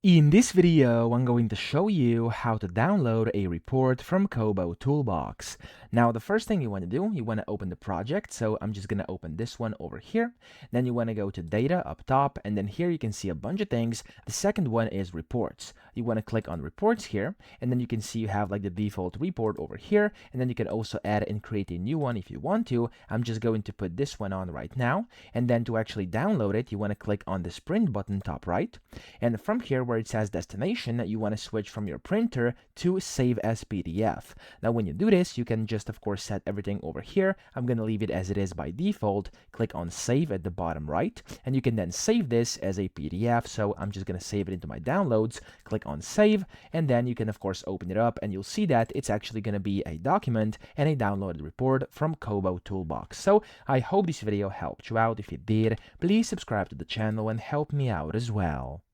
In this video, I'm going to show you how to download a report from KoboToolbox. Now, the first thing you want to do, you want to open the project. So I'm just going to open this one over here. Then you want to go to data up top, and then here you can see a bunch of things. The second one is reports. You want to click on reports here, and then you can see you have like the default report over here, and then you can also add and create a new one if you want to. I'm just going to put this one on right now, and then to actually download it, you want to click on the print button top right, and from here where it says destination, you want to switch from your printer to save as PDF. Now when you do this, you can just of course set everything over here. I'm going to leave it as it is by default. Click on save at the bottom right, and you can then save this as a PDF. So I'm just going to save it into my downloads. Click on save, and then you can of course open it up, and you'll see that it's actually going to be a document and a downloaded report from KoboToolbox. So I hope this video helped you out. If it did, please subscribe to the channel and help me out as well.